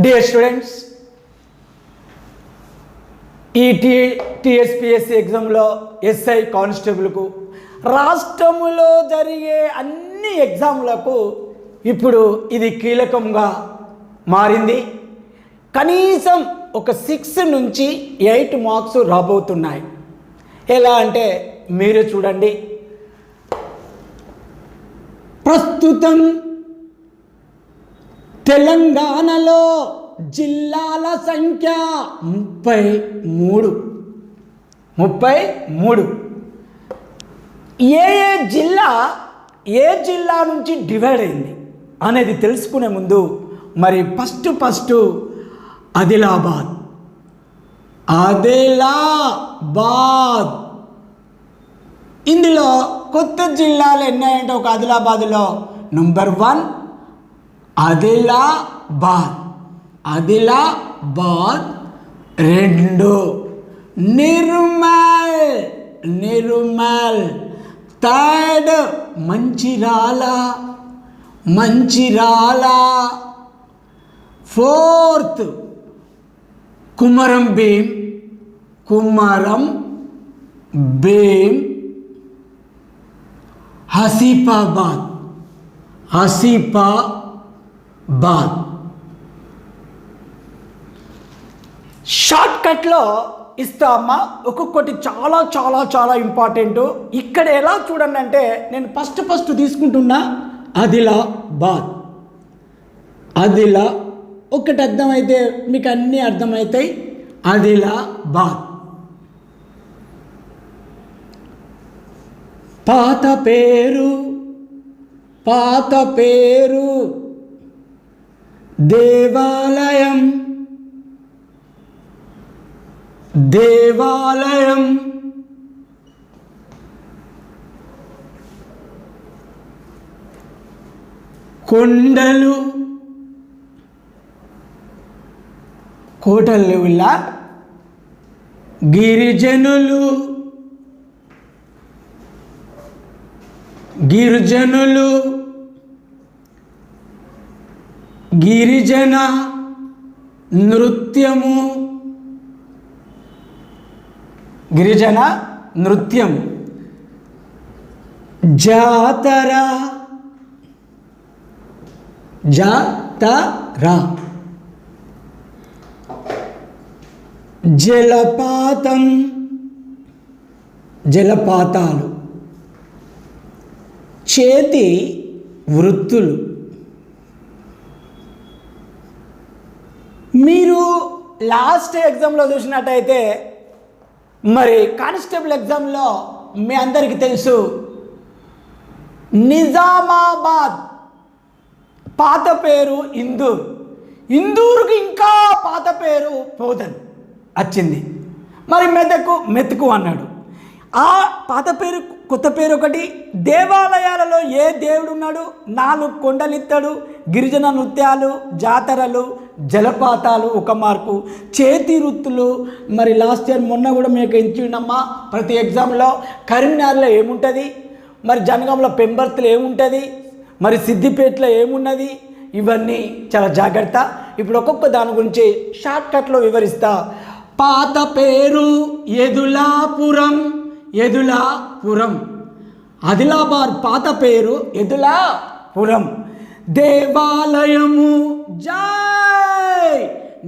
Dear students, ఈ TSPSC ఎగ్జామ్లో SI కానిస్టేబుల్కు రాష్ట్రంలో జరిగే అన్ని ఎగ్జామ్లకు ఇప్పుడు ఇది కీలకంగా మారింది. కనీసం ఒక 6 నుంచి 8 మార్క్స్ రాబోతున్నాయి. ఎలా అంటే మీరే చూడండి. ప్రస్తుతం తెలంగాణలో జిల్లాల సంఖ్య 33. ఏ జిల్లా నుంచి డివైడ్ అయింది అనేది తెలుసుకునే ముందు మరి ఫస్ట్ ఆదిలాబాద్ ఇందులో కొత్త జిల్లాలు ఎన్నాయంటే ఒక ఆదిలాబాద్లో నంబర్ 1 ఆదిలాబాద్, 2 నిర్మల్, 3 మంచిరాల, 4 కుమరం భీం, ఆసిఫాబాద్. షార్ట్ కట్లో ఇస్తామా, ఒక్కొక్కటి చాలా చాలా చాలా ఇంపార్టెంట్. ఇక్కడ ఎలా చూడండి అంటే నేను ఫస్ట్ తీసుకుంటున్నా ఆదిలాబాద్. ఒకటి అర్థమైతే మీకు అన్నీ అర్థమవుతాయి. ఆదిలాబాద్ పాత పేరు దేవాలయం, కొండలు, కోటలు ఇలా గిరిజనులు, గిరిజన నృత్యం, జాతర, జలపాతాలు, చేతి వృత్తులు. మీరు లాస్ట్ ఎగ్జామ్లో చూసినట్టయితే మరి కానిస్టేబుల్ ఎగ్జామ్లో మీ అందరికీ తెలుసు నిజామాబాద్ పాత పేరు ఇందూరుకి ఇంకా పాత పేరు పోదన్ వచ్చింది. మరి మెతుకు అన్నాడు. ఆ పాత పేరు కొత్త పేరు ఒకటి. దేవాలయాలలో ఏ దేవుడు ఉన్నాడు? 4 కొండలు ఇస్తాడు. గిరిజన నృత్యాలు, జాతరలు, జలపాతాలు 1 మార్కు. చేతి వృత్తులు మరి లాస్ట్ ఇయర్ మొన్న కూడా మీకు ఇచ్చినమ్మా ప్రతి ఎగ్జామ్లో. కరీంనగర్లో ఏముంటుంది, మరి జనగాంలో పెంబర్తిలో ఏముంటుంది, మరి సిద్దిపేటలో ఏమున్నది, ఇవన్నీ చాలా జాగ్రత్త. ఇప్పుడు ఒక్కొక్క దాని గురించి షార్ట్ కట్లో వివరిస్తా. పాత పేరు ఎదులాపురం, ఆదిలాబాద్ పాత పేరు ఎదులాపురం. దేవాలయము జై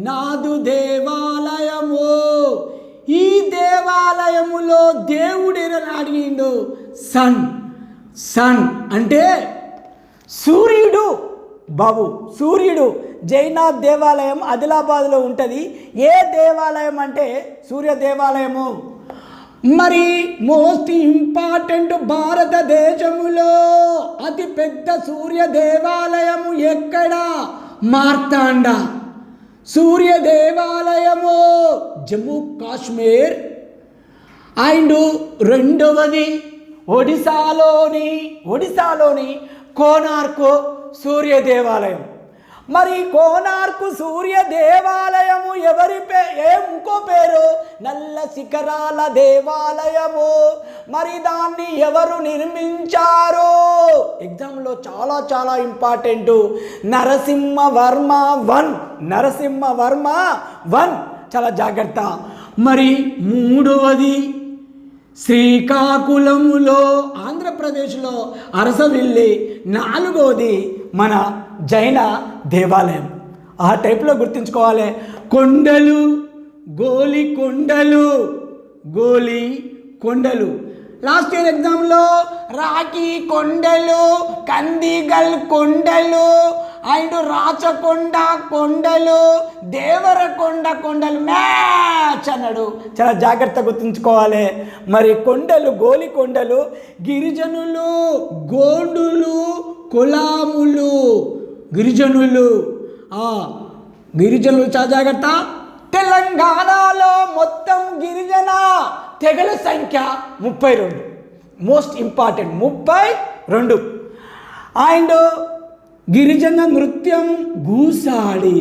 నాదు దేవాలయము. ఈ దేవాలయములో దేవుడు అడిగిండు సన్ అంటే సూర్యుడు బాబు. సూర్యుడు జైనాథ్ దేవాలయం ఆదిలాబాద్లో ఉంటుంది. ఏ దేవాలయం అంటే సూర్య దేవాలయము. మరి మోస్ట్ ఇంపార్టెంట్, భారతదేశంలో అతి పెద్ద సూర్య దేవాలయము ఎక్కడ? మార్తాండ సూర్య దేవాలయము జమ్మూ కాశ్మీర్. అండ్ రెండవది ఒడిశాలోని కోనార్క్ సూర్య దేవాలయం. మరి కోనార్క్ సూర్య దేవాలయము ఇంకో పేరు నల్ల శిఖరాల దేవాలయము. మరి దాన్ని ఎవరు నిర్మించారు? ఎగ్జామ్లో చాలా చాలా ఇంపార్టెంట్. నరసింహవర్మ 1, నరసింహవర్మ 1. చాలా జాగ్రత్త. మరి మూడవది శ్రీకాకుళములో, ఆంధ్రప్రదేశ్లో అరసవిల్లి. నాలుగవది మన జైన దేవాలయం. ఆ టైప్లో గుర్తుంచుకోవాలి. కొండలు, గోలికొండలు, గోలికొండలు. లాస్ట్ ఇయర్ ఎగ్జామ్లో రాఖీ కొండలు, కందిగల్ కొండలు అండ్ రాచకొండ కొండలు, దేవరకొండ కొండలు మ్యాచ్ అన్నాడు. చాలా జాగ్రత్తగా గుర్తుంచుకోవాలి. మరి కొండలు, గోలికొండలు, గిరిజనులు, గోండులు, కులాములు, గిరిజనులు. గిరిజనులు చాలా జాగ్రత్త. తెలంగాణలో మొత్తం గిరిజన తెగల సంఖ్య 32. Most important 32. అండ్ గిరిజన నృత్యం గూసాడి,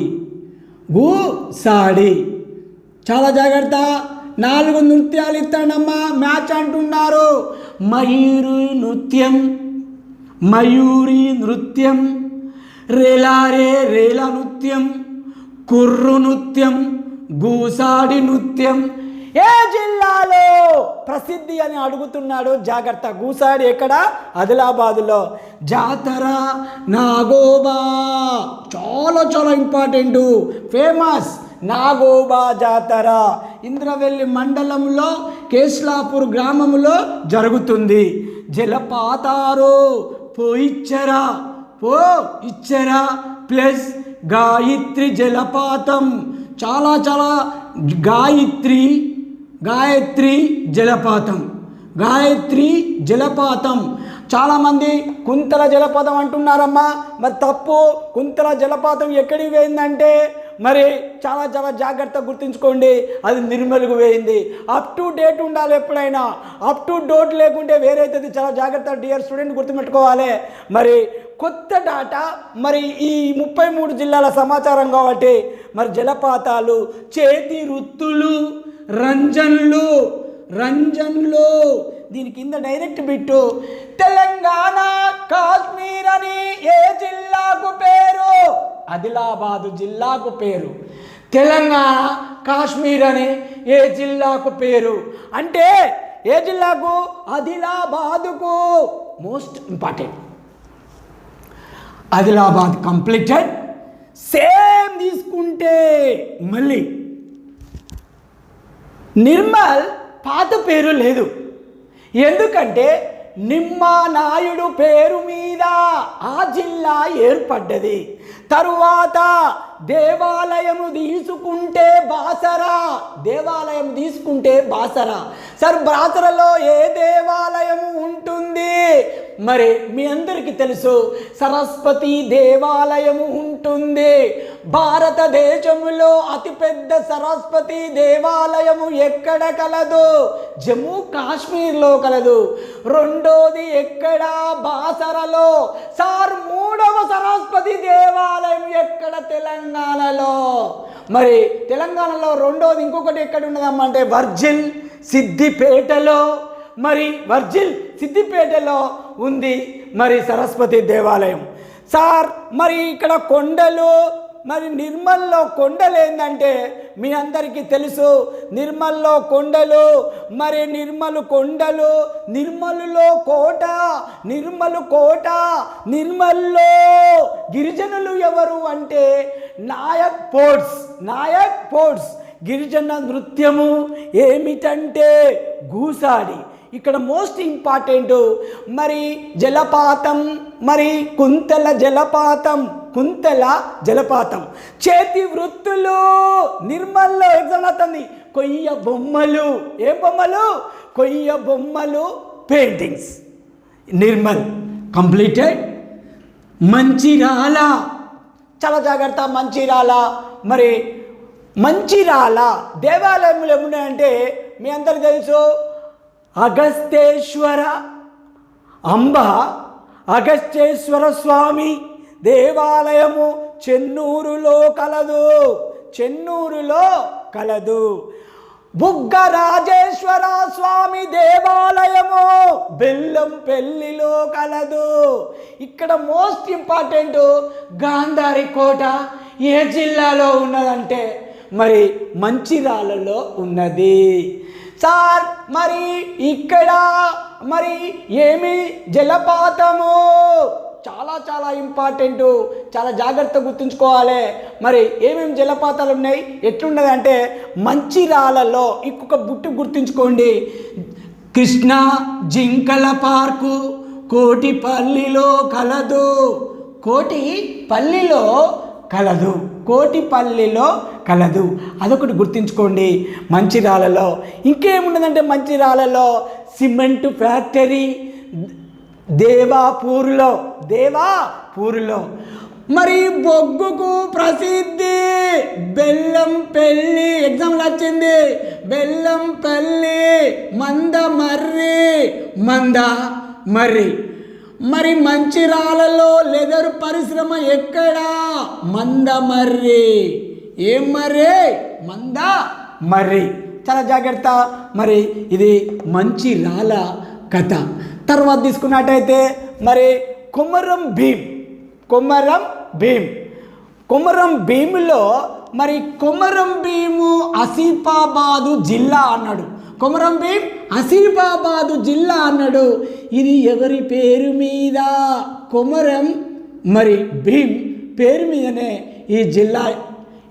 గూసాడి. చాలా జాగ్రత్త. 4 నృత్యాలు ఇస్తాడమ్మా, మ్యాచ్ అంటున్నారు. మయూరి నృత్యం, మయూరి నృత్యం, రేలారే రేల నృత్యం, కుర్రు నృత్యం, గూసాడి నృత్యం. ఏ జిల్లాలో ప్రసిద్ధి అని అడుగుతున్నాడు. జాగ్రత్త. గూసాడి ఎక్కడ? ఆదిలాబాదులో. జాతర నాగోబా, చాలా చాలా ఇంపార్టెంట్, ఫేమస్ నాగోబా జాతర ఇంద్రవెల్లి మండలంలో కేస్లాపూర్ గ్రామంలో జరుగుతుంది. జలపాతారు పోయిచ్చరా, ఇచ్చరా ప్లస్ గాయత్రి జలపాతం. చాలా చాలా గాయత్రి జలపాతం, గాయత్రి జలపాతం. చాలామంది కుంతల జలపాతం అంటున్నారమ్మా. మరి తప్పు. కుంతల జలపాతం ఎక్కడికి పోయిందంటే మరి చాలా చాలా జాగ్రత్తగా గుర్తుంచుకోండి, అది నిర్మల్కు పోయింది. అప్ టు డేట్ ఉండాలి ఎప్పుడైనా. అప్ టు డేట్ లేకుంటే వేరైతుంది. చాలా జాగ్రత్త డియర్ స్టూడెంట్ గుర్తుపెట్టుకోవాలి. మరి కొత్త డాటా, మరి ఈ 33 జిల్లాల సమాచారం కాబట్టి మరి జలపాతాలు, చేతి వృత్తులు, రంజన్లు, దీని కింద డైరెక్ట్ బిట్టు. తెలంగాణ కాశ్మీర్ అని ఏ జిల్లాకు పేరు? ఆదిలాబాదు జిల్లాకు పేరు. తెలంగాణ కాశ్మీర్ అని ఏ జిల్లాకు పేరు అంటే ఏ జిల్లాకు? ఆదిలాబాదుకు. Most important. Adilabad completed. Same తీసుకుంటే మళ్ళీ నిర్మల్ పాత పేరు లేదు. ఎందుకంటే నిమ్మానాయుడు పేరు మీద ఆ జిల్లా ఏర్పడ్డది. తరువాత దేవాలయము తీసుకుంటే బాసరా. సార్ బాసరలో ఏ దేవాలయము ఉంటుంది? మరి మీ అందరికీ తెలుసు, సరస్వతి దేవాలయము ఉంటుంది. భారతదేశంలో అతిపెద్ద సరస్వతి దేవాలయము ఎక్కడ కలదు? జమ్మూ కాశ్మీర్లో కలదు. రెండోది ఎక్కడ? బాసరలో. సార్ మూడవ సరస్వతి దేవాలయం ఎక్కడ? తెలంగాణలో. మరి తెలంగాణలో రెండోది ఇంకొకటి ఎక్కడ ఉన్నదమ్మా అంటే వర్జిల్ సిద్దిపేటలో. మరి వర్జిల్ సిద్దిపేటలో ఉంది మరి సరస్వతి దేవాలయం. సార్ మరి ఇక్కడ కొండలు, మరి నిర్మల్లో కొండలు ఏంటంటే మీ అందరికీ తెలుసు. నిర్మల్లో కొండలు, మరి నిర్మలులో కోట, నిర్మల్లో గిరిజనులు ఎవరు అంటే నాయక్ పోర్ట్స్. గిరిజన నృత్యము ఏమిటంటే గూసాడి. ఇక్కడ మోస్ట్ ఇంపార్టెంట్ మరి జలపాతం, మరి కుంతల జలపాతం. చేతి వృత్తులు నిర్మల్లో ఎగ్జామ్ అవుతుంది. కొయ్య బొమ్మలు. ఏం బొమ్మలు? కొయ్య బొమ్మలు, పెయింటింగ్స్. నిర్మల్ కంప్లీటెడ్. మంచిర్యాల. చాలా జాగ్రత్త. మంచిర్యాల దేవాలయములు ఏమున్నాయంటే మీ అందరికీ తెలుసు. అగస్తేశ్వర స్వామి దేవాలయము చెన్నూరులో కలదు. బుగ్గ రాజేశ్వర స్వామి దేవాలయము బెల్లంపల్లిలో కలదు. ఇక్కడ మోస్ట్ ఇంపార్టెంట్ గాంధారి కోట ఏ జిల్లాలో ఉన్నదంటే మరి మంచిర్యాలలో ఉన్నది. సార్ మరి ఇక్కడ మరి ఏమి జలపాతము చాలా చాలా ఇంపార్టెంట్, చాలా జాగ్రత్తగా గుర్తుంచుకోవాలి. మరి ఏమేమి జలపాతాలు ఉన్నాయి, ఎట్లున్నది అంటే మంచిర్యాలలో ఇంకొక బుట్టు గుర్తుంచుకోండి. కృష్ణా జింకల పార్కు కోటిపల్లిలో కలదు. కోటిపల్లిలో కలదు. అదొకటి గుర్తుంచుకోండి. మంచిర్యాలలో ఇంకేమున్నదంటే మంచిర్యాలలో సిమెంట్ ఫ్యాక్టరీ దేవాపూర్లో మరి బొగ్గుకు ప్రసిద్ధి బెల్లంపల్లి. ఎగ్జాంపుల్ వచ్చింది బెల్లంపల్లి, మందమర్రి. మరి మంచిర్యాలలో లెదర్ పరిశ్రమ ఎక్కడా? మందమర్రి. ఏం మందమర్రి. చాలా జాగ్రత్త. మరి ఇది మంచిర్యాల కథ. తర్వాత తీసుకున్నట్టయితే మరి కొమరం భీములో మరి కొమరం భీము ఆసిఫాబాదు జిల్లా అన్నాడు. కొమరం భీం ఆసిఫాబాదు జిల్లా అన్నాడు. ఇది ఎవరి పేరు మీద? కొమరం మరి భీం పేరు మీదనే ఈ జిల్లా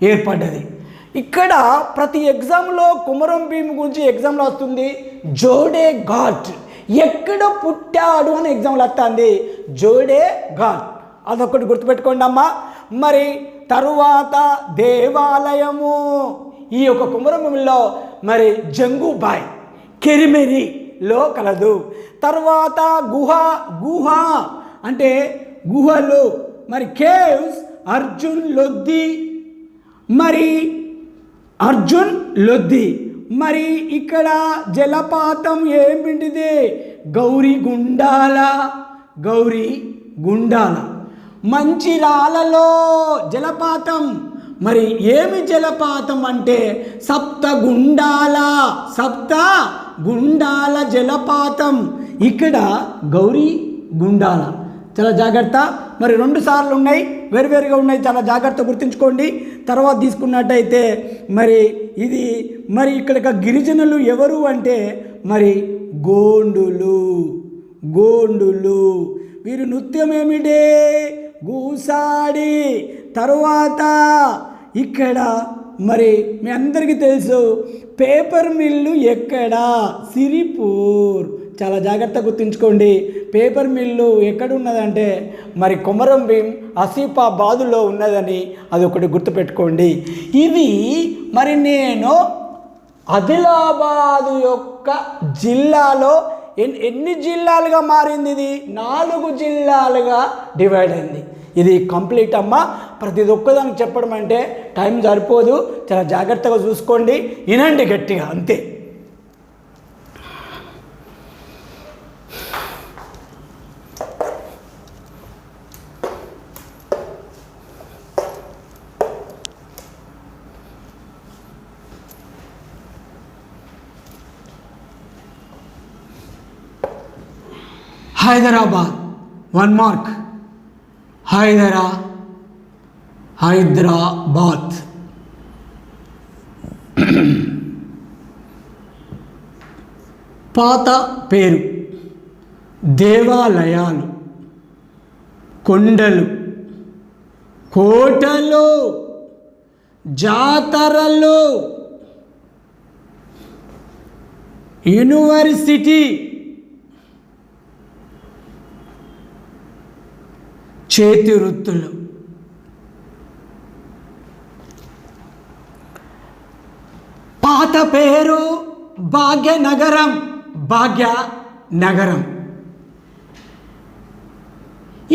ఏర్పడ్డది. ఇక్కడ ప్రతి ఎగ్జామ్లో కొమరం భీం గురించి ఎగ్జామ్లో వస్తుంది. జోడే ఘాట్ ఎక్కడ పుట్టాడు అని ఎగ్జామ్లో వస్తుంది. జోడే ఘాట్ అదొకటి గుర్తుపెట్టుకోండి అమ్మా. మరి తరువాత దేవాలయము ఈ యొక్క కొమరంభీంలో మరి జంగుబాయ్ కెరిమెరిలో కలదు. తర్వాత గుహ అంటే గుహలు మరి కేవ్స్ అర్జున్ లొద్ది. మరి ఇక్కడ జలపాతం ఏమిటిది? గౌరీగుండాల. మంచిర్యాలలో జలపాతం మరి ఏమి జలపాతం అంటే సప్తగుండాల జలపాతం. ఇక్కడ గౌరీగుండాల. చాలా జాగ్రత్త. మరి 2 సార్లు ఉన్నాయి, వేరువేరుగా ఉన్నాయి, చాలా జాగ్రత్త గుర్తుంచుకోండి. తర్వాత తీసుకున్నట్టయితే మరి ఇది మరి ఇక్కడ గిరిజనులు ఎవరు అంటే మరి గోండులు. వీరు నృత్యం ఏమిటి? గూసాడి. తరువాత ఇక్కడ మరి మీ అందరికీ తెలుసు పేపర్ మిల్లు ఎక్కడ? సిరిపూర్. చాలా జాగ్రత్తగా గుర్తుంచుకోండి. పేపర్ మిల్లు ఎక్కడున్నదంటే మరి కొమరం భీం ఆసిఫాబాదులో ఉన్నదని అదొకటి గుర్తుపెట్టుకోండి. ఇది మరి నేను ఆదిలాబాదు యొక్క జిల్లాలో ఎన్ని జిల్లాలుగా మారింది? ఇది 4 జిల్లాలుగా డివైడ్ అయింది. ఇది కంప్లీట్ అమ్మ. ప్రతి ఒక్కదానికి చెప్పడం అంటే టైం సరిపోదు. చాలా జాగ్రత్తగా చూసుకోండి, వినండి గట్టిగా, అంతే. హైదరాబాద్ 1 మార్క్. హైదరాబాద్. పాత పేరు దేవాలయాలు, కొండలు, కోటలు, జాతరలు, యూనివర్సిటీ, చేతి వృత్తులు. పాత పేరు భాగ్యనగరం.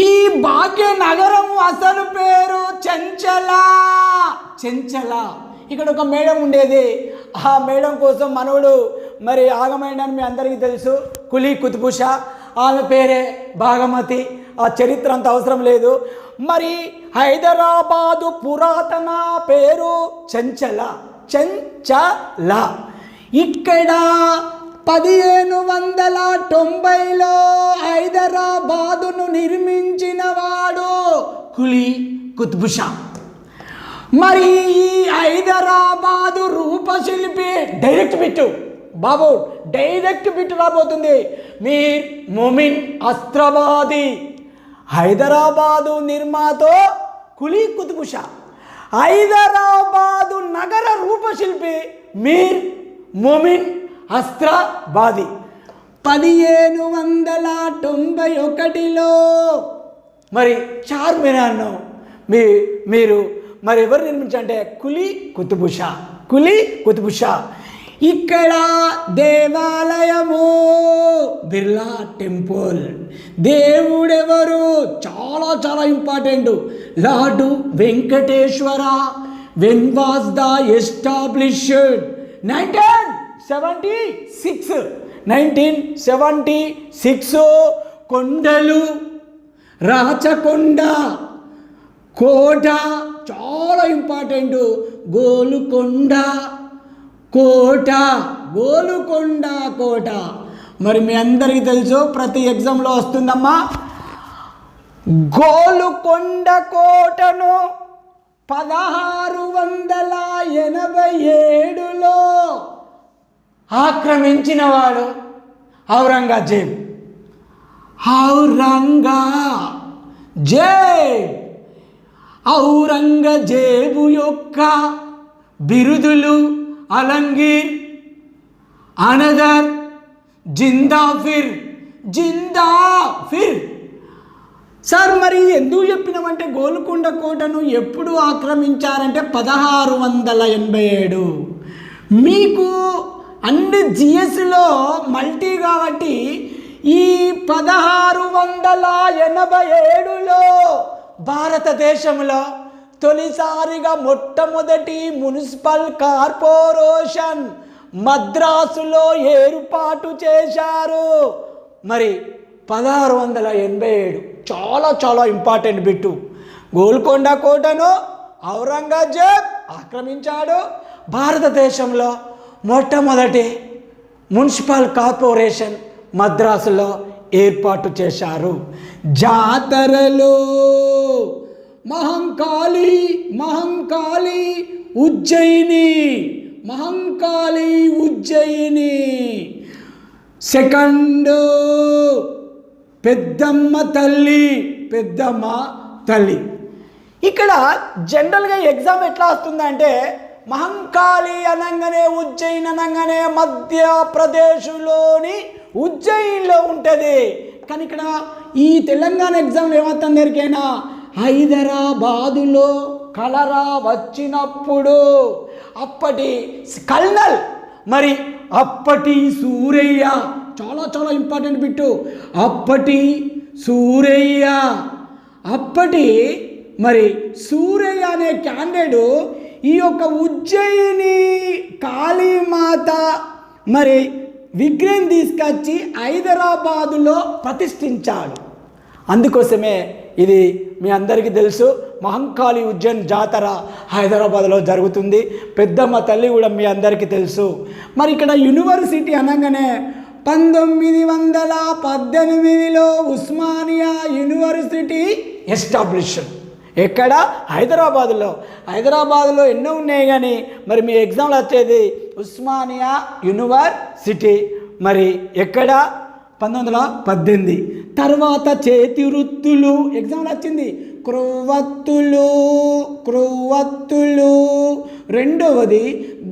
ఈ భాగ్యనగరం అసలు పేరు చెంచల. ఇక్కడ ఒక మేడం ఉండేది. ఆ మేడం కోసం మనవుడు మరి ఆగమైందని మీ అందరికీ తెలుసు. కులీ కుతుబ్ షా. ఆమె పేరే భాగమతి. ఆ చరిత్ర అంత అవసరం లేదు. మరి హైదరాబాదు పురాతన పేరు చెంచల. ఇక్కడ 1590లో హైదరాబాదును నిర్మించిన వాడు కులీ కుతుబ్ షా. మరి ఈ హైదరాబాదు రూపశిల్పి డైరెక్ట్ బిట్టు బాబు, డైరెక్ట్ బిట్టు రాబోతుంది. మీర్ మొమిన్ అస్త్రవాది. హైదరాబాదు నిర్మాతో కులీ కుతుబ్ షా. హైదరాబాదు నగర రూపశిల్పి మీర్ మొమిన్ అస్త్రవాది. 1591లో మరి చార్మినార్ను మీరు మరి ఎవరు నిర్మించారంటే కులీ కుతుబ్ షా. కులీ కుతుబ్ షా. ఇక్కడ దేవాలయము బిర్లా టెంపుల్. దేవుడెవరు? చాలా చాలా important. Lord Venkateswara. When was the established? 1976. కొండలు, రాచకొండ, కోట చాలా ఇంపార్టెంట్. గోలుకొండ కోట. గోలుకొండ కోట. మరి మీ అందరికీ తెలుసు, ప్రతి ఎగ్జామ్లో వస్తుందమ్మా. గోలుకొండ కోటను 1687లో ఆక్రమించిన వాడు ఔరంగజేబ్. ఔరంగజేబు యొక్క బిరుదులు అలంగీర్, అనదర్, జిందాఫిర్. సార్ మరి ఎందుకు చెప్పినామంటే గోల్కొండ కోటను ఎప్పుడు ఆక్రమించారంటే 1687. మీకు అన్ని జిఎస్లో మల్టీ కాబట్టి ఈ 1687లో భారతదేశంలో తొలిసారిగా మొట్టమొదటి మున్సిపల్ కార్పొరేషన్ మద్రాసులో ఏర్పాటు చేశారు. మరి 1687 చాలా చాలా ఇంపార్టెంట్ బిట్టు. గోల్కొండ కోటను ఔరంగజేబ్ ఆక్రమించాడు. భారతదేశంలో మొట్టమొదటి మున్సిపల్ కార్పొరేషన్ మద్రాసులో ఏర్పాటు చేశారు. జాతరలో మహంకాళి ఉజ్జయిని. సెకండ్ పెద్దమ్మ తల్లి. ఇక్కడ జనరల్గా ఎగ్జామ్ ఎట్లా వస్తుందంటే మహంకాళి అనగానే ఉజ్జయిన్ అనగానే మధ్యప్రదేశ్లోని ఉజ్జయిన్లో ఉంటుంది. కానీ ఇక్కడ ఈ తెలంగాణ ఎగ్జామ్లో ఏమవుతుంది ఎరికైనా, హైదరాబాదులో కలరా వచ్చినప్పుడు అప్పటి కల్నల్ మరి అప్పటి సూరయ్య, చాలా చాలా ఇంపార్టెంట్ బిట్టు. అప్పటి సూరయ్య అనే క్యాండిడేట్ ఈ యొక్క ఉజ్జయిని కాళీమాత మరి విగ్రహం తీసుకొచ్చి హైదరాబాదులో ప్రతిష్ఠించాడు. అందుకోసమే ఇది మీ అందరికీ తెలుసు. మహంకాళి ఉజ్జయిన్ జాతర హైదరాబాద్లో జరుగుతుంది. పెద్దమ్మ తల్లి కూడా మీ అందరికీ తెలుసు. మరి ఇక్కడ యూనివర్సిటీ అనగానే 1918లో ఉస్మానియా యూనివర్సిటీ ఎస్టాబ్లిష్డ్. ఎక్కడ? హైదరాబాదులో ఎన్నో ఉన్నాయి కానీ మరి మీ ఎగ్జామ్లో వచ్చేది ఉస్మానియా యూనివర్సిటీ. మరి ఎక్కడ? 1918. తర్వాత చేతి వృత్తులు ఎగ్జామ్లో వచ్చింది. క్రొవ్వత్తులు. రెండవది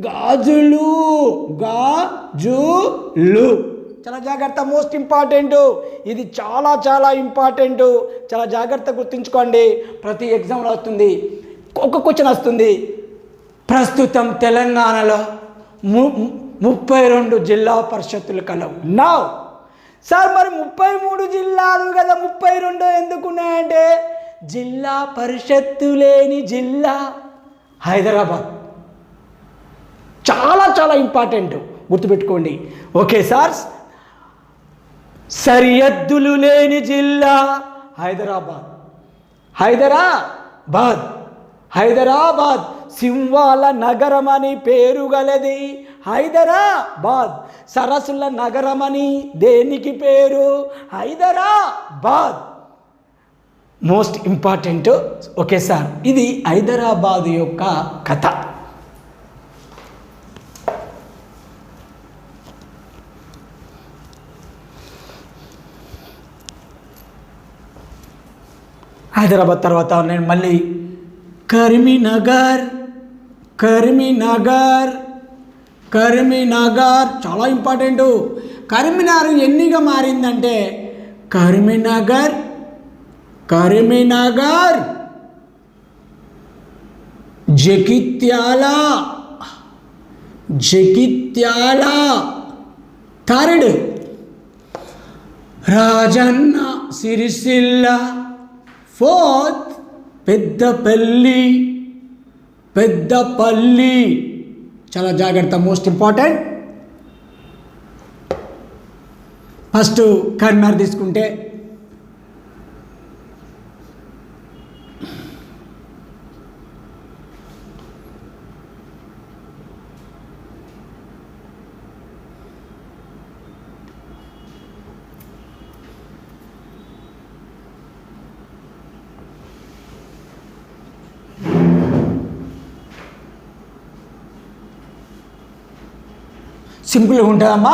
గాజులు. చాలా జాగ్రత్త, మోస్ట్ ఇంపార్టెంట్. ఇది చాలా చాలా ఇంపార్టెంట్. చాలా జాగ్రత్త గుర్తుంచుకోండి. ప్రతి ఎగ్జామ్లో వస్తుంది. ఒక క్వశ్చన్ వస్తుంది. ప్రస్తుతం తెలంగాణలో 32 జిల్లా పరిషత్తులు కలవు. నా సార్ మరి 33 జిల్లాలు కదా, 32 ఎందుకున్నాయంటే జిల్లా పరిషత్తు లేని జిల్లా హైదరాబాద్. చాలా చాలా ఇంపార్టెంట్, గుర్తుపెట్టుకోండి. Okay sir. సరిహద్దులు లేని జిల్లా హైదరాబాద్. సింహాల నగరం అని పేరు గలది హైదరాబాద్. సరస్సుల నగరమని దేనికి పేరు? Hyderabad. Most important. Okay sir, ఇది హైదరాబాద్ యొక్క కథ. హైదరాబాద్ తర్వాత నేను మళ్ళీ కరీంనగర్. చాలా ఇంపార్టెంట్. కరీంనగర్ ఎన్నిగా మారిందంటే కరీంనగర్ జగిత్యాల. థర్డ్ రాజన్న సిరిసిల్ల. ఫోర్త్ పెద్దపల్లి. చాలా జాగ్రత్త, మోస్ట్ ఇంపార్టెంట్. ఫస్ట్ కరీంనగర్ తీసుకుంటే సింపుల్గా ఉంటుందమ్మా.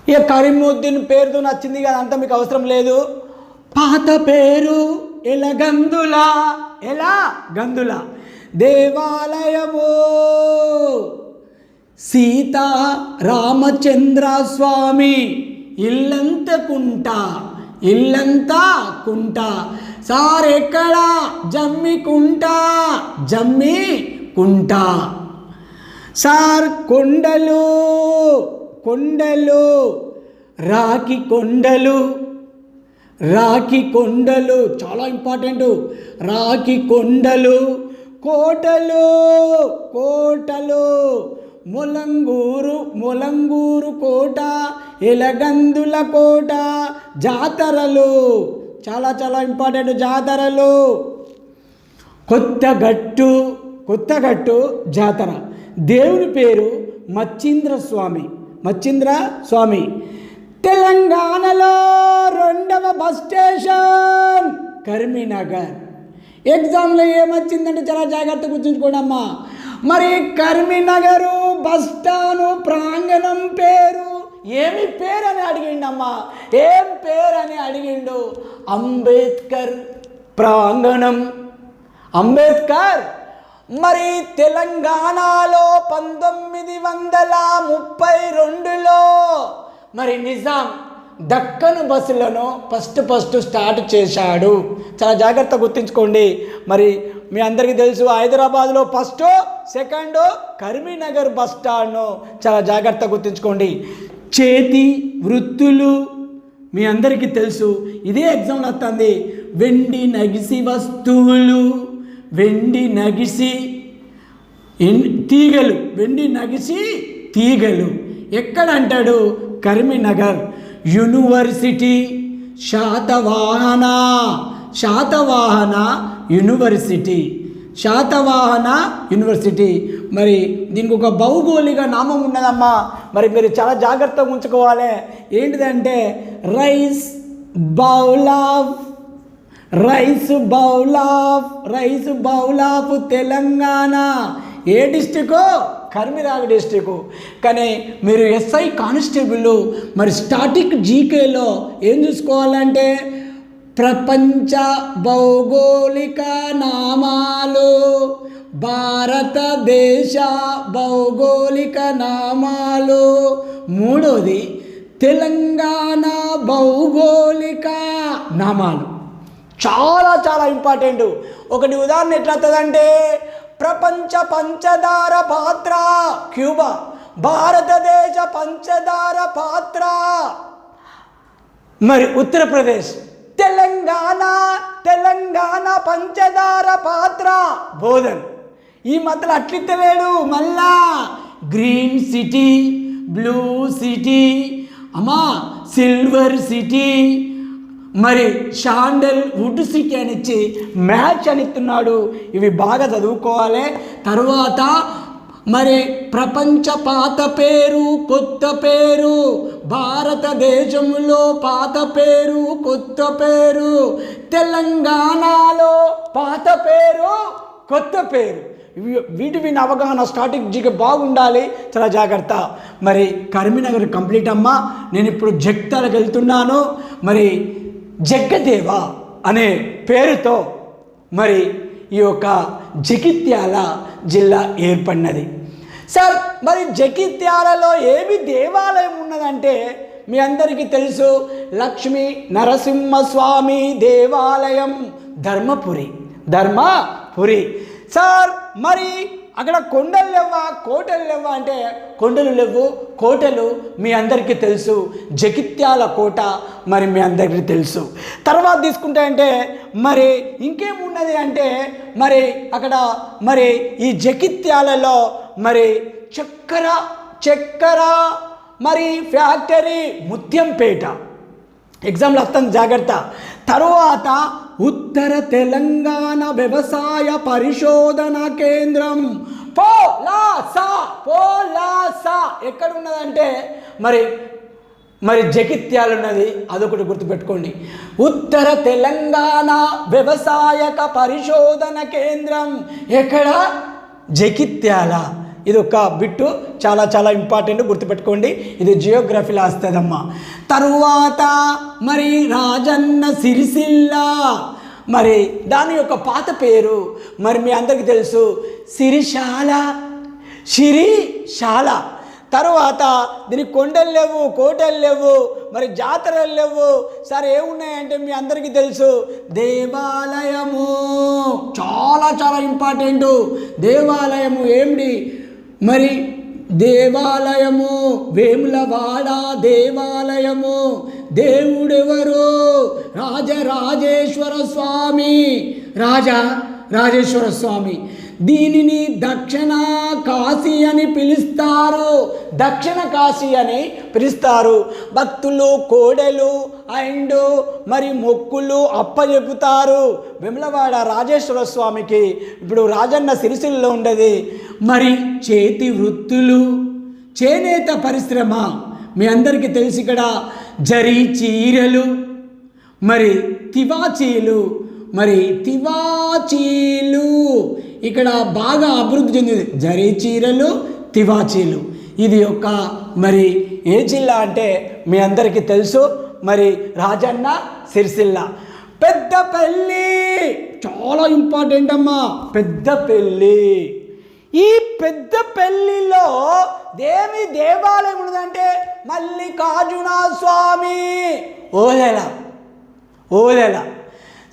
ఇక కరీముద్దీన్ పేరుతో నచ్చింది కదా, అంతా మీకు అవసరం లేదు. పాత పేరు ఎలగందుల. దేవాలయము సీతా రామచంద్ర స్వామి. ఇల్లంతా కుంట. సార్ ఎక్కడ? జమ్మికుంట. సార్ కొండలు. రాకి కొండలు చాలా ఇంపార్టెంట్. రాకి కొండలు. కోటలు. మొలంగూరు కోట. ఎలగందుల కోట. జాతరలు చాలా చాలా ఇంపార్టెంట్. జాతరలు. కొత్తగట్టు జాతర. దేవుని పేరు మచ్చింద్ర స్వామి. తెలంగాణలో 2వ బస్ స్టేషన్ కరీంనగర్. ఎగ్జామ్లో ఏమొచ్చిందంటే చాలా జాగ్రత్తగా గుర్తుంచుకోండి అమ్మా. మరి కరీంనగర్ బస్ స్టాండ్ ప్రాంగణం పేరు ఏమి పేరు అని అడిగిండమ్మా. ఏం పేరు అని అడిగిండు? అంబేద్కర్ ప్రాంగణం. అంబేద్కర్. మరి తెలంగాణలో 1932లో మరి నిజాం దక్కను బస్సులను ఫస్ట్ స్టార్ట్ చేశాడు. చాలా జాగ్రత్తగా గుర్తుంచుకోండి. మరి మీ అందరికీ తెలుసు హైదరాబాద్లో ఫస్ట్, సెకండ్ కరీంనగర్ బస్ స్టాండ్ను చాలా జాగ్రత్తగా గుర్తుంచుకోండి. చేతి వృత్తులు మీ అందరికీ తెలుసు, ఇదే ఎగ్జామ్లో వస్తుంది. వెండి నగిసి వస్తువులు. తీగలు ఎక్కడ అంటాడు? కరీంనగర్. University Satavahana university. మరి దీనికి ఒక భౌగోళిక నామం ఉన్నదమ్మా. మరి మీరు చాలా జాగ్రత్తగా ఉంచుకోవాలి. ఏంటిదంటే rice bowl of Telangana. A district? Karimnagar district. కానీ మీరు ఎస్ఐ కానిస్టేబుల్ మరి స్టాటిక్ జీకేలో ఏం చూసుకోవాలంటే ప్రపంచ భౌగోళిక నామాలు, భారతదేశ భౌగోళిక నామాలు. మూడోది తెలంగాణ భౌగోళిక నామాలు. చాలా చాలా ఇంపార్టెంట్. ఒకటి ఉదాహరణ ఎట్లా వస్తుందంటే ప్రపంచ పంచదార పాత్ర క్యూబా, భారతదేశ పంచదార పాత్ర మరి ఉత్తరప్రదేశ్, తెలంగాణ పంచదార పాత్ర బోధన్. ఈ మధ్యలో అట్లిత్తలేడు. మళ్ళా గ్రీన్ సిటీ, బ్లూ సిటీ, అమ్మా సిల్వర్ సిటీ, మరి శాండల్ వుడ్ సిటీ అని ఇచ్చి మ్యాచ్ అని ఇస్తున్నాడు. ఇవి బాగా చదువుకోవాలి. తర్వాత మరి ప్రపంచ పాత పేరు కొత్త పేరు, భారతదేశంలో పాత పేరు కొత్త పేరు, తెలంగాణలో పాత పేరు కొత్త పేరు. వీటి అవగాహన స్ట్రాటజీగా బాగుండాలి, చాలా జాగ్రత్త. మరి కరీంనగర్ కంప్లీట్ అమ్మా. నేను ఇప్పుడు జగిత్యాలకు వెళ్తున్నాను. మరి జగ్గదేవ అనే పేరుతో మరి ఈ యొక్క జగిత్యాల జిల్లా ఏర్పడినది. సార్ మరి జగిత్యాలలో ఏమి దేవాలయం ఉన్నదంటే మీ అందరికీ తెలుసు, లక్ష్మీ నరసింహస్వామి దేవాలయం ధర్మపురి. సార్ మరి అక్కడ కొండలు లేవా కోటలు లేవా అంటే కొండలు లేవు, కోటలు మీ అందరికీ తెలుసు. జగిత్యాల కోట మరి మీ అందరికీ తెలుసు. తర్వాత తీసుకుంటే అంటే మరి ఇంకేమున్నది అంటే మరి అక్కడ మరి ఈ జగిత్యాలలో మరి చక్కెర మరి ఫ్యాక్టరీ ముత్యంపేట. ఎగ్జామ్లో వస్తాను జాగ్రత్త. తరువాత ఉత్తర తెలంగాణ వ్యవసాయ పరిశోధన కేంద్రం పోలాస ఎక్కడ ఉన్నదంటే మరి జగిత్యాల ఉన్నది, అదొకటి గుర్తుపెట్టుకోండి. ఉత్తర తెలంగాణ వ్యవసాయక పరిశోధన కేంద్రం ఎక్కడ? జగిత్యాల. ఇది ఒక బిట్టు, చాలా చాలా ఇంపార్టెంట్, గుర్తుపెట్టుకోండి. ఇది జియోగ్రఫీలో వస్తుందమ్మా. తరువాత మరి రాజన్న సిరిసిల్ల, మరి దాని యొక్క పాత పేరు మరి మీ అందరికీ తెలుసు సిరిశాల. తరువాత దీనికి కొండలు లేవు, కోటలు లేవు, మరి జాతరలు లేవు. సరే ఏమున్నాయంటే మీ అందరికీ తెలుసు దేవాలయము. చాలా చాలా ఇంపార్టెంట్. దేవాలయము ఏమిటి? మరి దేవాలయము వేములవాడ దేవాలయము. దేవుడెవరు? రాజరాజేశ్వర స్వామి. దీనిని దక్షిణ కాశీ అని పిలుస్తారు. భక్తులు కోడెలు అండ్ మరి మొక్కులు అప్పచెపుతారు వేములవాడ రాజేశ్వర స్వామికి. ఇప్పుడు రాజన్న సిరిసిల్లో ఉండేది. మరి చేతి వృత్తులు, చేనేత పరిశ్రమ మీ అందరికీ తెలిసి ఇక్కడ జరీ చీరలు, మరి తివాచీలు ఇక్కడ బాగా అభివృద్ధి చెందింది. జరీ చీరలు, తివాచీలు. ఇది ఒక మరి ఏ జిల్లా అంటే మీ అందరికీ తెలుసు మరి రాజన్న సిరిసిల్ల. పెద్దపల్లి చాలా ఇంపార్టెంట్ అమ్మా. పెద్దపల్లి. ఈ పెద్దపల్లిలో దేవాలయం ఉన్నదంటే మల్లికార్జున స్వామి. ఓదెల.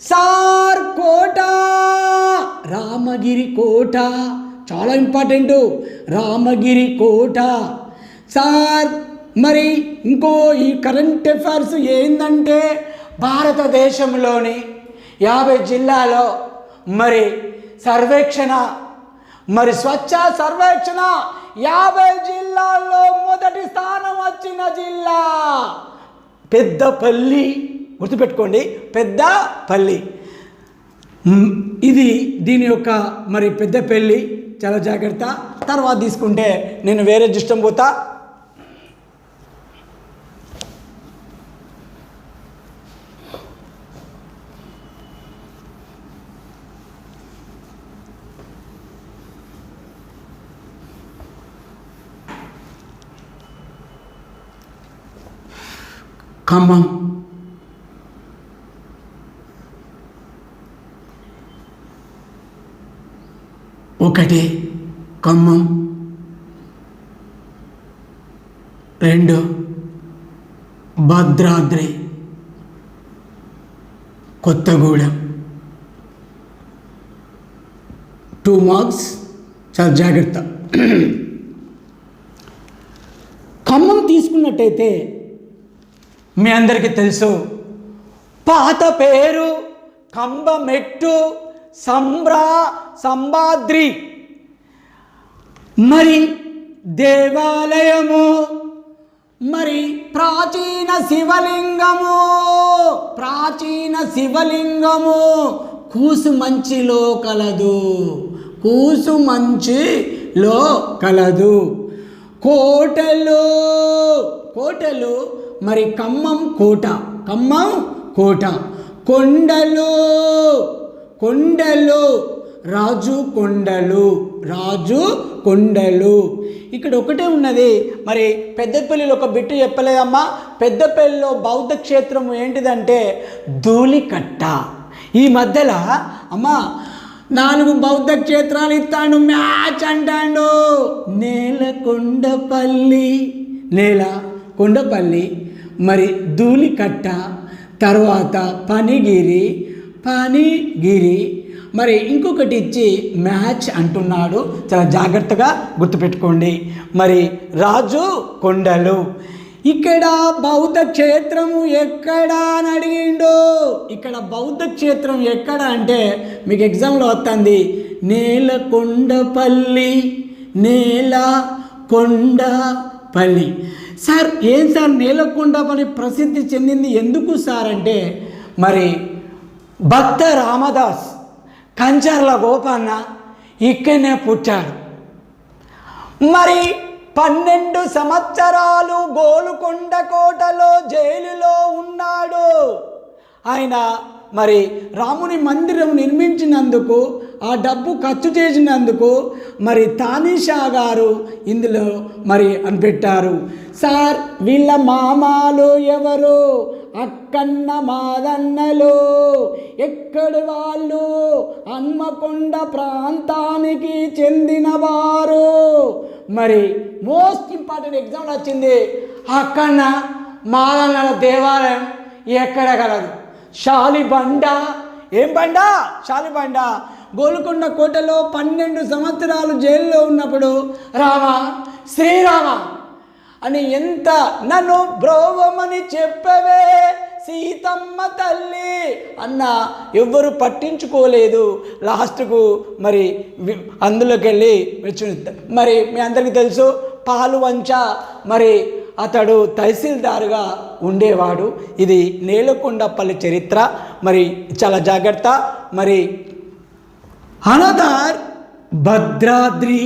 సార్ కోట, రామగిరి కోట చాలా ఇంపార్టెంట్. రామగిరి కోట. సార్ మరి ఇంకో ఈ కరెంట్ అఫైర్స్ ఏంటంటే భారతదేశంలోని 50 జిల్లాలో మరి సర్వేక్షణ, మరి స్వచ్ఛ సర్వేక్షణ 50 జిల్లాల్లో మొదటి స్థానం వచ్చిన జిల్లా పెద్దపల్లి. గుర్తుపెట్టుకోండి, పెద్దపల్లి. ఇది దీని యొక్క మరి పెద్దపల్లి, చాలా జాగ్రత్త. తర్వాత తీసుకుంటే నేను వేరే దృష్టం పోతా. ఖమ్మం. ఒకటి ఖమ్మం, 2 భద్రాద్రి కొత్తగూడెం. 2 మార్క్స్, చాలా జాగ్రత్త. ఖమ్మం తీసుకున్నట్టయితే మీ అందరికీ తెలుసు పాత పేరు కంబమెట్టు సంబాద్రి. మరి దేవాలయము, మరి ప్రాచీన శివలింగము కూసుమంచిలో కలదు. కూసుమంచి లో కలదు. కోటలు, కోటలు మరి ఖమ్మం కోట, ఖమ్మం కోట. కొండలు, కొండలు రాజు కొండలు, రాజు కొండలు. ఇక్కడ ఒకటే ఉన్నది. మరి పెద్దపల్లిలో ఒక బిట్టు చెప్పలేదమ్మా. పెద్దపల్లిలో బౌద్ధ క్షేత్రం ఏంటిదంటే ధూళికట్ట. ఈ మధ్యలో అమ్మా 4 బౌద్ధ క్షేత్రాలు ఇస్తాడు, మ్యాచ్ అంటాడు. నేలకొండపల్లి, నేలకొండపల్లి, మరి ధూళికట్ట, తర్వాత పనిగిరి, పనిగిరి, మరి ఇంకొకటి ఇచ్చి మ్యాచ్ అంటున్నాడు. చాలా జాగ్రత్తగా గుర్తుపెట్టుకోండి. మరి రాజు కొండలు. ఇక్కడ బౌద్ధ క్షేత్రము ఎక్కడా అని అడిగిండు. ఇక్కడ బౌద్ధ క్షేత్రం ఎక్కడ అంటే మీకు ఎగ్జామ్లో వస్తుంది నేలకొండపల్లి, నేలకొండపల్లి. సార్ ఏం సార్ నేలకొండపల్లి ప్రసిద్ధి చెందింది ఎందుకు సార్ అంటే మరి భక్త రామదాస్ కంచర్ల గోపన్న ఇక్కడనే పుట్టాడు. మరి 12 సంవత్సరాలు గోలుకొండ కోటలో జైలులో ఉన్నాడు. ఆయన మరి రాముని మందిరం నిర్మించినందుకు, ఆ డబ్బు ఖర్చు చేసినందుకు మరి తానీషా గారు ఇందులో మరి అని పెట్టారు. సార్ వీళ్ళ మామాలు ఎవరు? అక్కన్న మాదన్నలు. ఎక్కడి వాళ్ళు? హన్మకొండ ప్రాంతానికి చెందినవారు. మరి మోస్ట్ ఇంపార్టెంట్ ఎగ్జాంపుల్ వచ్చింది. అక్కన్న మాదన్నల దేవాలయం ఎక్కడ కలదు? శాలిబండ. ఏం బండ? శాలిబండ. గోల్కొండ కోటలో 12 సంవత్సరాలు జైల్లో ఉన్నప్పుడు రామ శ్రీరామ అని ఎంత నన్ను బ్రోవమని చెప్పవే సీతమ్మ తల్లి అన్న ఎవ్వరు పట్టించుకోలేదు. లాస్ట్కు మరి అందులోకి వెళ్ళి మరి మీ అందరికీ తెలుసు పాలువంచ మరి అతడు తహసీల్దారుగా ఉండేవాడు. ఇది నేలకొండపల్లి చరిత్ర. మరి చాలా జాగ్రత్త. మరి అనదర్ భద్రాద్రి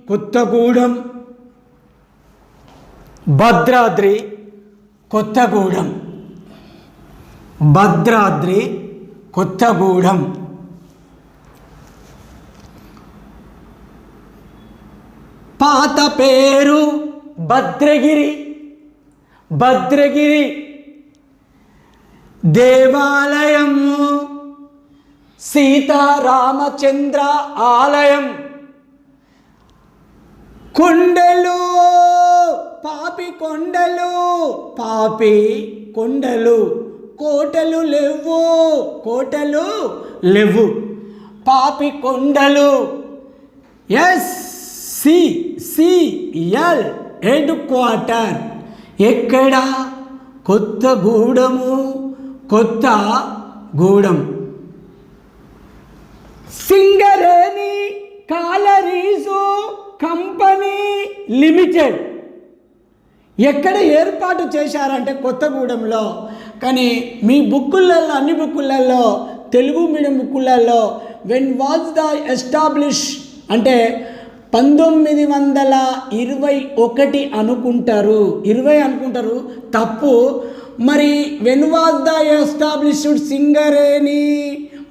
కొత్తగూడెం, భద్రాద్రి కొత్తగూడెం, భద్రాద్రి కొత్తగూడెం. పాత పేరు భద్రగిరి, భద్రగిరి. దేవాలయము సీతారామచంద్ర ఆలయం. కొండలు పాపి కొండలు, పాపి కొండలు. కోటలు లేవు, కోటలు లేవు. పాపి కొండలు. SCCL హెడ్ క్వార్టర్ ఎక్కడ? Kothagudem, Kothagudem. Singareni collieries company limited ఎక్కడ ఏర్పాటు చేశారంటే కొత్తగూడెంలో. కానీ మీ బుక్కులలో, అన్ని బుక్కులలో, తెలుగు మీడియం బుక్కులలో వెన్ వాజ్ ద ఎస్టాబ్లిష్ అంటే 1921 అనుకుంటారు, 20 అనుకుంటారు. తప్పు. మరి when was the established Singareni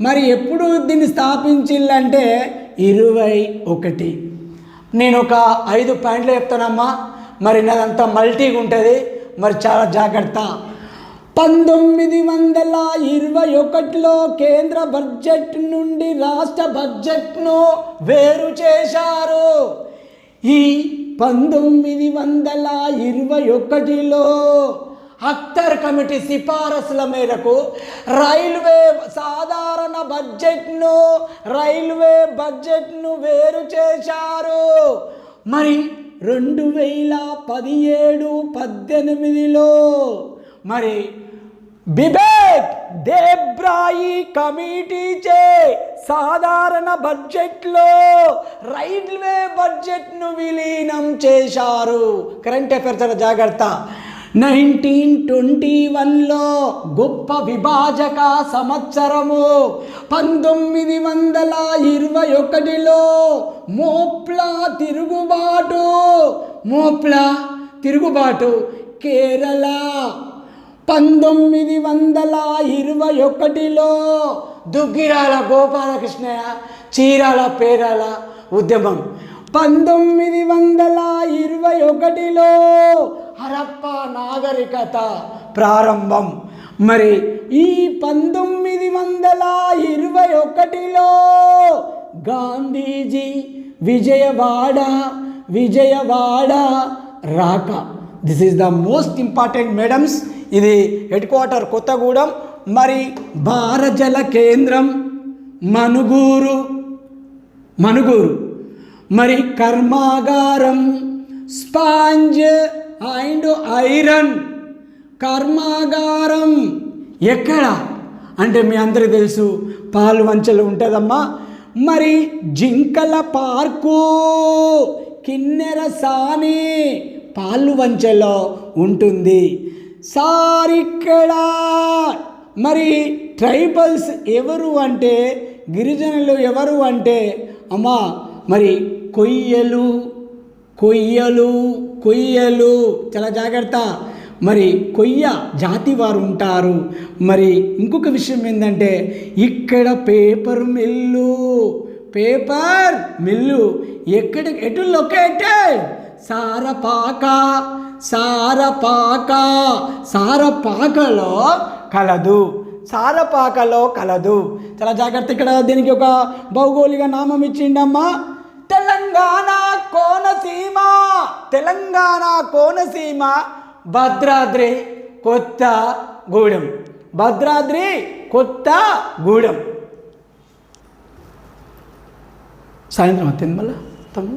మరి ఎప్పుడు దీన్ని స్థాపించిందంటే 21. నేను ఒక 5 పాయింట్లు చెప్తానమ్మా. మరి నాదంతా మల్టీగా ఉంటుంది. మరి చాలా జాగ్రత్త. 1921లో కేంద్ర బడ్జెట్ నుండి రాష్ట్ర బడ్జెట్ను వేరు చేశారు. ఈ 1921లో అఖ్తర్ కమిటీ సిఫారసుల మేరకు సాధారణ రైల్వే బడ్జెట్ను వేరు చేశారు. మరి 2017-18లో మరి బిబేక్ దేబ్రాయి కమిటీచే సాధారణ బడ్జెట్లో రైల్వే బడ్జెట్ను విలీనం చేశారు. కరెంట్ అఫైర్స్ జాగ్రత్త. 1921లో గొప్ప విభాజక సంవత్సరము. 1921లో మోప్లా తిరుగుబాటు కేరళ. 1921లో దుగ్గిరాల గోపాలకృష్ణయ్య చీరాల పేరాల ఉద్యమం. 1921లో హరప్ప నాగరికత ప్రారంభం. మరి ఈ 1921లో గాంధీజీ విజయవాడ రాక. This is the most important madams. ఇది హెడ్ క్వార్టర్ కొత్తగూడెం. మరి భారజల కేంద్రం మనుగూరు. మరి కర్మాగారం స్పాంజ్ అండ్ ఐరన్ కర్మాగారం ఎక్కడ అంటే మీ అందరికీ తెలుసు పాల్వంచలో ఉంటుందమ్మా. మరి జింకల పార్కు కిన్నెరసాని పాల్వంచలో ఉంటుంది సార్. ఇక్కడ మరి ట్రైబల్స్ ఎవరు అంటే గిరిజనులు ఎవరు అంటే అమ్మా మరి కొయ్యలు చాలా జాగ్రత్త. మరి కొయ్య జాతి వారు ఉంటారు. మరి ఇంకొక విషయం ఏంటంటే ఇక్కడ పేపర్ మిల్లు ఎటు లొకేటెడ్ సారపాకలో కలదు. చాలా జాగ్రత్త. ఇక్కడ దీనికి ఒక భౌగోళిక నామం ఇచ్చిండమ్మా. తెలంగాణ కోనసీమ భద్రాద్రి కొత్తగూడెం. సాయంత్రం వస్తుంది మళ్ళీ తమ్ముడు.